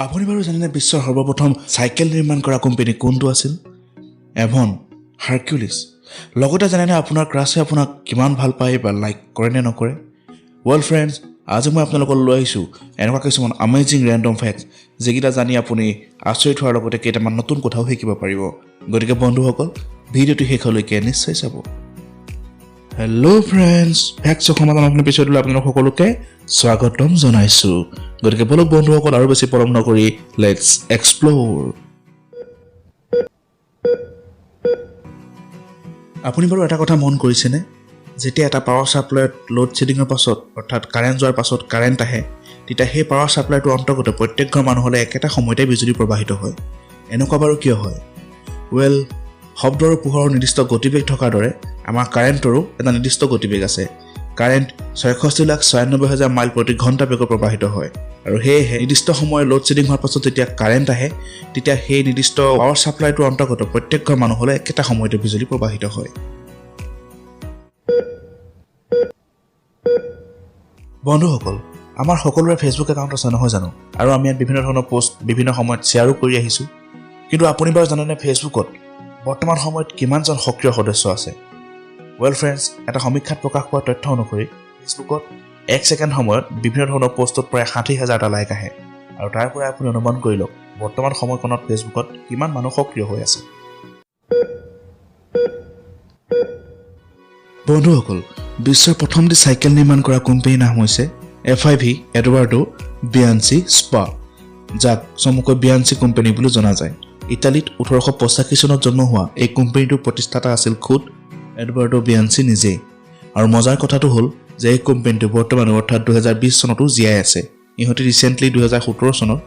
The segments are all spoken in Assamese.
আপুনি বাৰু জানেনে বিশ্বৰ সৰ্বপ্ৰথম চাইকেল নিৰ্মাণ কৰা কোম্পানী কোনটো আছিল? Evan, Hercules. লগতে জানেনে আপোনাৰ ক্ৰাছে আপোনাক কিমান ভাল পায় বা লাইক কৰে নে নকৰে? ৱেল ফ্ৰেণ্ডছ, আজি মই আপোনালোকক লৈ আহিছোঁ এনেকুৱা কিছুমান আমেজিং ৰেণ্ডম ফেক্টছ যিকেইটা জানি আপুনি আচৰিত হোৱাৰ লগতে কেইটামান নতুন কথাও শিকিব পাৰিব। গতিকে বন্ধুসকল, ভিডিঅ'টো শেষলৈকে নিশ্চয় চাব। হেল্ল' ফ্ৰেণ্ডছ, ফেক্টছঅসম নতুন এপিছ'ডলৈ আপোনালোক সকলোকে স্বাগতম জনাইছোঁ। গতিকে বলক বন্ধুসকল, আৰু বেছি পলম নকৰি লেটছ এক্সপ্ল'ৰ। আপুনি বাৰু এটা কথা মন কৰিছেনে? যেতিয়া এটা পাৱাৰ ছাপ্লাইত লোড শ্বেডিঙৰ পাছত অৰ্থাৎ কাৰেণ্ট যোৱাৰ পাছত কাৰেণ্ট আহে, তেতিয়া সেই পাৱাৰ ছাপ্লাইটোৰ অন্তৰ্গত প্ৰত্যেক ঘৰ মানুহলৈ একেটা সময়তে বিজুলী প্ৰবাহিত হয়। এনেকুৱা বাৰু কিয় হয়? ৱেল, শব্দ আৰু পোহৰৰ নিৰ্দিষ্ট গতিবেগ থকাৰ দৰে আমাৰ কাৰেণ্টৰো এটা নিৰ্দিষ্ট গতিবেগ আছে। কাৰেণ্ট ৬৬,৯৬,০০০ মাইল প্ৰতি ঘণ্টা বেগত প্ৰবাহিত হয়, আৰু সেয়েহে নিৰ্দিষ্ট সময়ৰ লোড শ্বেডিং হোৱাৰ পাছত যেতিয়া কাৰেণ্ট আহে, তেতিয়া সেই নিৰ্দিষ্ট পাৱাৰ ছাপ্লাইটোৰ অন্তৰ্গত প্ৰত্যেক ঘৰ মানুহলৈ একেটা সময়তে বিজুলী প্ৰবাহিত হয়। বন্ধুসকল, আমাৰ সকলোৰে ফেচবুক একাউণ্ট আছে নহয় জানো? আৰু আমি ইয়াত বিভিন্ন ধৰণৰ পোষ্ট বিভিন্ন সময়ত শ্বেয়াৰো কৰি আহিছোঁ। কিন্তু আপুনি বাৰু জানেনে ফেচবুকত বৰ্তমান সময়ত কিমানজন সক্ৰিয় সদস্য আছে? ৱেল ফ্ৰেণ্ডছ, এটা সমীক্ষাত প্ৰকাশ পোৱা তথ্য অনুসৰি ফেচবুকত 1 ছেকেণ্ড সময়ত বিভিন্ন ধৰণৰ পোষ্টত প্ৰায় ৬০,০০০টা লাইক আহে। আৰু তাৰ পৰা আপুনি অনুমান কৰি লওক বৰ্তমান সময়কণত ফেচবুকত কিমান মানুহ সক্ৰিয় হৈ আছে। বন্ধুসকল, বিশ্বৰ প্ৰথমটি চাইকেল নিৰ্মাণ কৰা কোম্পানীৰ নাম হৈছে FIV এডৱাৰ্ডো বিয়াঞ্চি স্পা, যাক চমুকৈ বিয়াঞ্চি কোম্পানী বুলি জনা যায়। ইটালীত ১৮৮৫ চনত জন্ম হোৱা এই কোম্পানীটোৰ প্ৰতিষ্ঠাতা আছিল খুদ এডৱাৰ্ডো বিয়াঞ্চি নিজেই। আৰু মজাৰ কথাটো হ'ল যে এই কোম্পানীটো বৰ্তমান অৰ্থাৎ ২০২০ চনতো জীয়াই আছে। ইহঁতে ৰিচেণ্টলি ২০১৭ চনত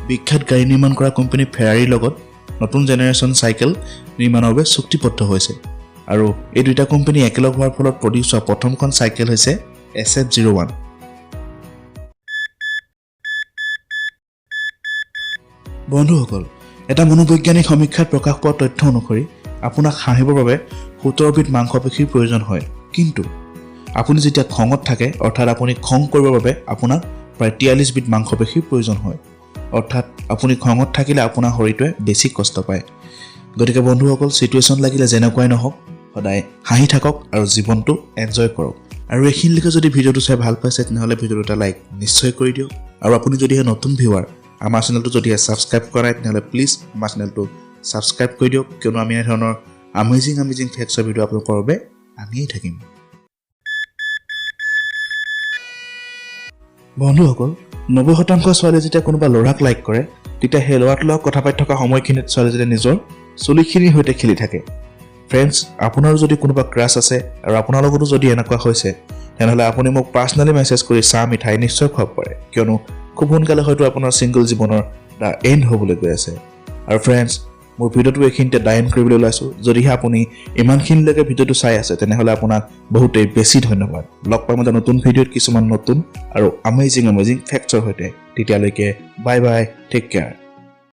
বিখ্যাত গাড়ী নিৰ্মাণ কৰা কোম্পানী ফেৰাৰীৰ লগত নতুন জেনেৰেশ্যন চাইকেল নিৰ্মাণৰ বাবে চুক্তিবদ্ধ হৈছে। আৰু এই দুটা কোম্পানী একেলগ হোৱাৰ ফলত প্ৰডিউচ হোৱা প্ৰথমখন চাইকেল হৈছে SF01। বন্ধুসকল, এটা মনোবৈজ্ঞানিক সমীক্ষাত প্ৰকাশ পোৱা তথ্য অনুসৰি আপোনাক হাঁহিবৰ বাবে ১৭বিধ মাংসপেশীৰ প্ৰয়োজন হয়। কিন্তু আপুনি যেতিয়া খঙত থাকে, অৰ্থাৎ আপুনি খং কৰিবৰ বাবে আপোনাক প্ৰায় ৪৩বিধ মাংসপেশীৰ প্ৰয়োজন হয়। অৰ্থাৎ আপুনি খঙত থাকিলে আপোনাৰ শৰীৰটোৱে বেছি কষ্ট পায়। গতিকে বন্ধুসকল, চিটুৱেশ্যন লাগিলে যেনেকুৱাই নহওক, সদায় হাঁহি থাকক আৰু জীৱনটো এনজয় কৰক। আৰু এইখিনিলৈকে যদি ভিডিঅ'টো চাই ভাল পাইছে, তেনেহ'লে ভিডিঅ'টো এটা লাইক নিশ্চয় কৰি দিয়ক। আৰু আপুনি যদিহে নতুন ভিউৱাৰ, আমাৰ চেনেলটো যদিহে ছাবস্ক্ৰাইব কৰা নাই, তেনেহ'লে প্লিজ আমাৰ চেনেলটো ছাবস্ক্ৰাইব কৰি দিয়ক, কিয়নো আমি এনেধৰণৰ আমেজিং ফেক্টছৰ ভিডিঅ' আপোনালোকৰ বাবে আনিয়েই থাকিম। বন্ধুসকল, ৯০% ছোৱালীয়ে যেতিয়া কোনোবা ল'ৰাক লাইক কৰে, তেতিয়া সেই ল'ৰাটোৰ লগত কথা পাতি থকা সময়খিনিত ছোৱালীজনীয়ে নিজৰ চুলিখিনিৰ সৈতে খেলি থাকে। ফ্ৰেণ্ডছ, আপোনাৰো যদি কোনোবা ক্ৰাছ আছে আৰু আপোনাৰ লগতো যদি এনেকুৱা হৈছে, তেনেহ'লে আপুনি মোক পাৰ্চনেলি মেছেজ কৰি চাহ মিঠাই নিশ্চয় খুৱাব পাৰে, কিয়নো খুব সোনকালে হয়তো আপোনাৰ ছিংগল জীৱনৰ এটা এণ্ড হ'বলৈ গৈ আছে। আৰু ফ্ৰেণ্ডছ, মোৰ ভিডিঅ'টো এইখিনিতে ডাইন কৰিবলৈ ওলাইছোঁ। যদিহে আপুনি ইমানখিনিলৈকে ভিডিঅ'টো চাই আছে, তেনেহ'লে আপোনাক বহুতেই বেছি ধন্যবাদ। লগ পাম এটা নতুন ভিডিঅ'ত কিছুমান নতুন আৰু আমেজিং ফেক্টছৰ সৈতে। তেতিয়ালৈকে বাই বাই, টেক কেয়াৰ।